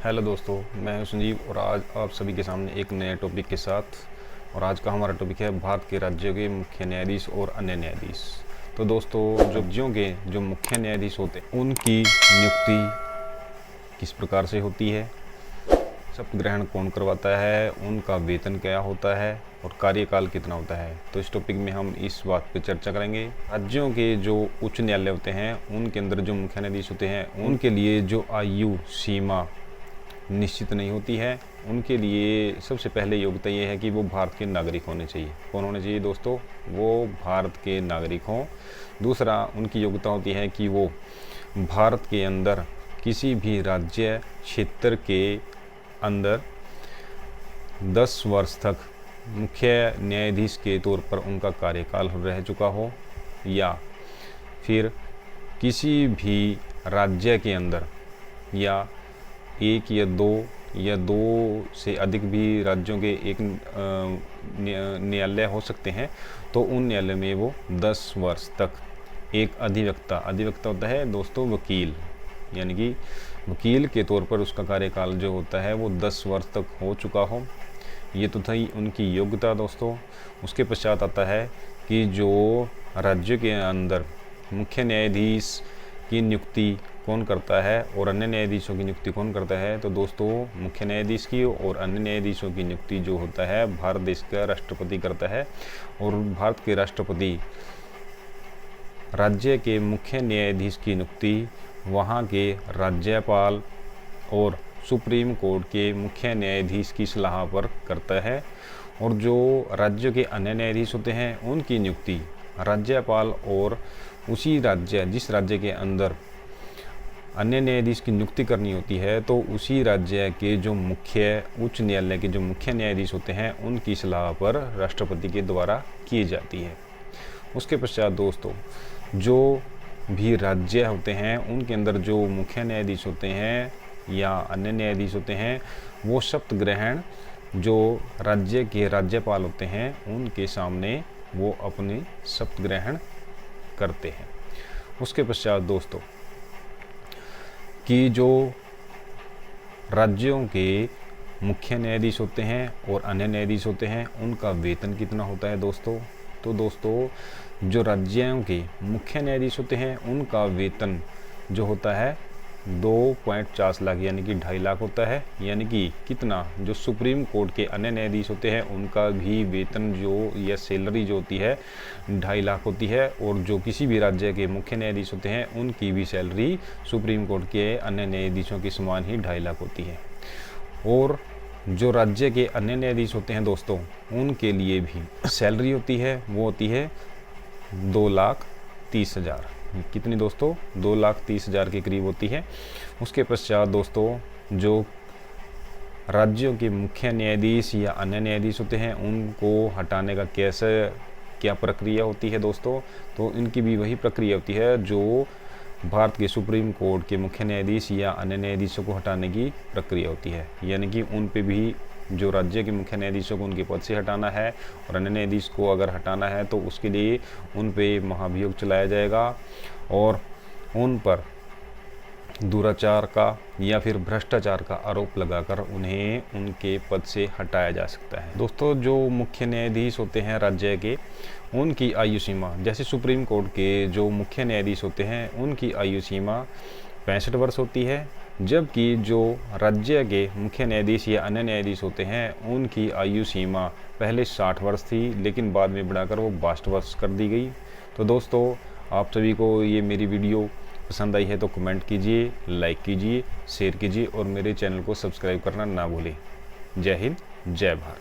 Hello दोस्तों, मैं हूं संजीव और आज आप सभी के सामने एक नए टॉपिक के साथ। और आज का हमारा टॉपिक है भारत के राज्यों के मुख्य न्यायाधीश और अन्य न्यायाधीश। तो दोस्तों, जो राज्यों के जो मुख्य न्यायाधीश होते हैं उनकी नियुक्ति किस प्रकार से होती है, शपथ ग्रहण कौन करवाता है, उनका वेतन क्या होता है और कार्यकाल कितना होता है। तो इस टॉपिक में हम इस बात पर चर्चा करेंगे। राज्यों के जो उच्च न्यायालय होते हैं उनके अंदर जो मुख्य न्यायाधीश होते हैं उनके लिए जो आयु सीमा निश्चित नहीं होती है। उनके लिए सबसे पहले योग्यता ये है कि वो भारत के नागरिक होने चाहिए। कौन होने चाहिए दोस्तों? वो भारत के नागरिक हों। दूसरा, उनकी योग्यता होती है कि वो भारत के अंदर किसी भी राज्य क्षेत्र के अंदर 10 वर्ष तक मुख्य न्यायाधीश के तौर पर उनका कार्यकाल रह चुका हो, या फिर किसी भी राज्य के अंदर या एक या दो से अधिक भी राज्यों के एक न्यायालय हो सकते हैं, तो उन न्यायालय में वो 10 वर्ष तक एक अधिवक्ता होता है दोस्तों, वकील, यानी कि वकील के तौर पर उसका कार्यकाल जो होता है वो 10 वर्ष तक हो चुका हो। ये तो थी उनकी योग्यता दोस्तों। उसके पश्चात आता है कि जो राज्य के अंदर मुख्य न्यायाधीश की नियुक्ति कौन करता है और अन्य न्यायाधीशों की नियुक्ति कौन करता है। तो दोस्तों, मुख्य न्यायाधीश की और अन्य न्यायाधीशों की नियुक्ति जो होता है भारत देश का राष्ट्रपति करता है। और भारत के राष्ट्रपति राज्य के मुख्य न्यायाधीश की नियुक्ति वहाँ के राज्यपाल और सुप्रीम कोर्ट के मुख्य न्यायाधीश की सलाह पर करता है। और जो राज्य के अन्य न्यायाधीश होते हैं उनकी नियुक्ति राज्यपाल और उसी राज्य जिस राज्य के अंदर अन्य न्यायाधीश की नियुक्ति करनी होती है तो उसी राज्य के जो मुख्य उच्च न्यायालय के जो मुख्य न्यायाधीश होते हैं उनकी सलाह पर राष्ट्रपति के द्वारा की जाती है। उसके पश्चात दोस्तों, जो भी राज्य होते हैं उनके अंदर जो मुख्य न्यायाधीश होते हैं या अन्य न्यायाधीश होते हैं वो शपथ ग्रहण जो राज्य के राज्यपाल होते हैं उनके सामने वो अपनी शपथ ग्रहण करते हैं। उसके पश्चात दोस्तों, कि जो राज्यों के मुख्य न्यायाधीश होते हैं और अन्य न्यायाधीश होते हैं उनका वेतन कितना होता है दोस्तों। तो दोस्तों, जो राज्यों के मुख्य न्यायाधीश होते हैं उनका वेतन जो होता है 2.4 लाख यानी कि 2.5 लाख होता है। यानी कि कितना, जो सुप्रीम कोर्ट के अन्य न्यायाधीश होते हैं उनका भी वेतन जो या सैलरी जो होती है 2.5 लाख होती है। और जो किसी भी राज्य के मुख्य न्यायाधीश होते हैं उनकी भी सैलरी सुप्रीम कोर्ट के अन्य न्यायाधीशों के समान ही 2.5 लाख होती है। और जो राज्य के अन्य न्यायाधीश होते हैं दोस्तों उनके लिए भी सैलरी होती है, वो होती है 2,30,000। कितनी दोस्तों? 2,30,000 के करीब होती है। उसके पश्चात दोस्तों, जो राज्यों के मुख्य न्यायाधीश या अन्य न्यायाधीश होते हैं उनको हटाने का क्या प्रक्रिया होती है दोस्तों। तो इनकी भी वही प्रक्रिया होती है जो भारत के सुप्रीम कोर्ट के मुख्य न्यायाधीश या अन्य न्यायाधीशों को हटाने की प्रक्रिया होती है। यानी कि उन पे भी जो राज्य के मुख्य न्यायाधीशों को उनके पद से हटाना है और अन्य न्यायाधीश को अगर हटाना है तो उसके लिए उन पे महाभियोग चलाया जाएगा और उन पर दुराचार का या फिर भ्रष्टाचार का आरोप लगाकर उन्हें उनके पद से हटाया जा सकता है। दोस्तों, जो मुख्य न्यायाधीश होते हैं राज्य के उनकी आयु सीमा, जैसे सुप्रीम कोर्ट के जो मुख्य न्यायाधीश होते हैं उनकी आयु सीमा 65 वर्ष होती है। जबकि जो राज्य के मुख्य न्यायाधीश या अन्य न्यायाधीश होते हैं उनकी आयु सीमा पहले 60 वर्ष थी लेकिन बाद में बढ़ाकर वो 62 वर्ष कर दी गई। तो दोस्तों, आप सभी को ये मेरी वीडियो पसंद आई है तो कमेंट कीजिए, लाइक कीजिए, शेयर कीजिए और मेरे चैनल को सब्सक्राइब करना ना भूलें। जय हिंद, जय भारत।